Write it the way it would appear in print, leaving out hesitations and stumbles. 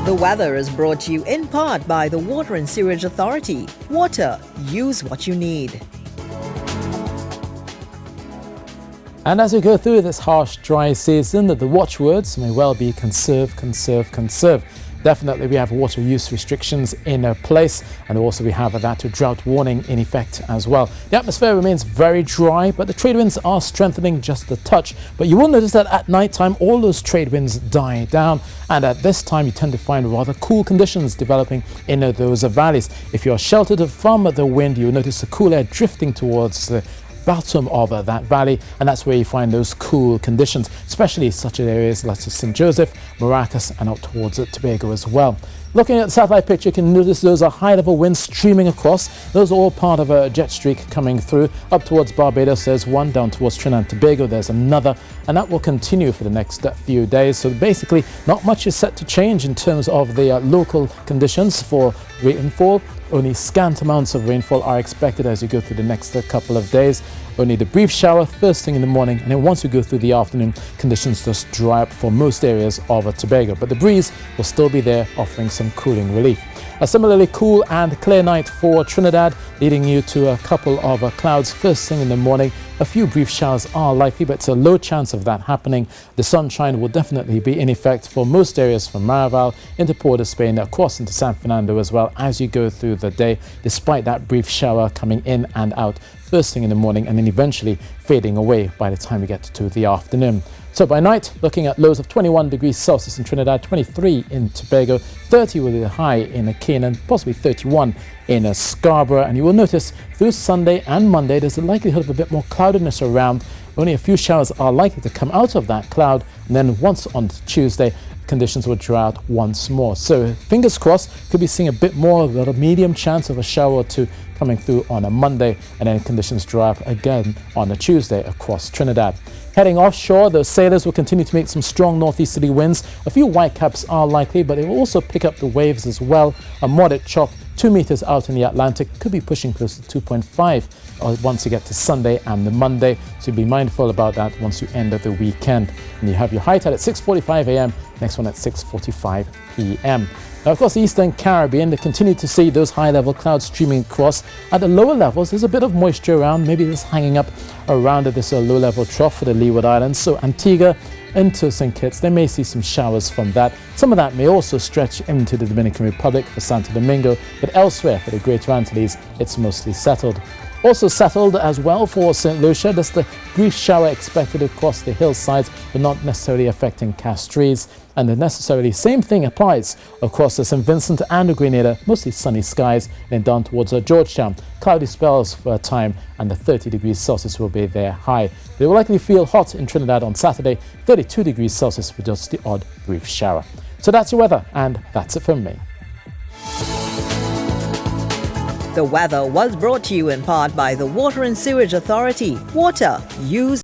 The weather is brought to you in part by the Water and Sewerage Authority. Water, use what you need. And as we go through this harsh, dry season, the watchwords may well be conserve, conserve, conserve. Definitely we have water use restrictions in place, and also we have that drought warning in effect as well. The atmosphere remains very dry, but the trade winds are strengthening just a touch. But you will notice that at night time all those trade winds die down, and at this time you tend to find rather cool conditions developing in those valleys. If you're sheltered from the wind, you'll notice the cool air drifting towards the bottom of that valley, and that's where you find those cool conditions, especially such areas like St. Joseph, Maracas, and out towards Tobago as well. Looking at the satellite picture, you can notice those are high-level winds streaming across. Those are all part of a jet streak coming through. Up towards Barbados, there's one. Down towards Trinidad and Tobago, there's another. And that will continue for the next few days. So basically, not much is set to change in terms of the local conditions for rainfall. Only scant amounts of rainfall are expected as you go through the next couple of days. Only the brief shower first thing in the morning, and then once we go through the afternoon, conditions just dry up for most areas of Tobago. But the breeze will still be there, offering some cooling relief. A similarly cool and clear night for Trinidad, leading you to a couple of clouds first thing in the morning. A few brief showers are likely, but it's a low chance of that happening. The sunshine will definitely be in effect for most areas from Maraval into Port of Spain, across into San Fernando as well as you go through the day, despite that brief shower coming in and out first thing in the morning and then eventually fading away by the time we get to the afternoon. So by night, looking at lows of 21 degrees Celsius in Trinidad, 23 in Tobago, 30 will be the high in Canaan, possibly 31 in Scarborough. And you will notice through Sunday and Monday, there's a likelihood of a bit more cloudiness around. Only a few showers are likely to come out of that cloud. And then once on Tuesday, conditions will dry out once more. So fingers crossed, could be seeing a bit more of a medium chance of a shower or two coming through on a Monday, and then conditions dry up again on a Tuesday across Trinidad. Heading offshore, the sailors will continue to make some strong northeasterly winds. A few whitecaps are likely, but they will also pick up the waves as well. A moderate chop 2 meters out in the Atlantic, could be pushing close to 2.5 once you get to Sunday and the Monday. So be mindful about that once you end of the weekend. And you have your high tide at 6:45 a.m., next one at 6:45 p.m. Now, of course, the Eastern Caribbean, they continue to see those high-level clouds streaming across. At the lower levels, there's a bit of moisture around, maybe just hanging up around this low-level trough for the Leeward Islands. So Antigua into St. Kitts, they may see some showers from that. Some of that may also stretch into the Dominican Republic for Santo Domingo, but elsewhere for the Greater Antilles, it's mostly settled. Also settled as well for St. Lucia, just a brief shower expected across the hillsides, but not necessarily affecting Castries. And the necessarily same thing applies across the St. Vincent and Grenada, mostly sunny skies, and then down towards Georgetown. Cloudy spells for a time, and the 30 degrees Celsius will be their high. They will likely feel hot in Trinidad on Saturday, 32 degrees Celsius with just the odd brief shower. So that's your weather, and that's it from me. The weather was brought to you in part by the Water and Sewerage Authority. Water, use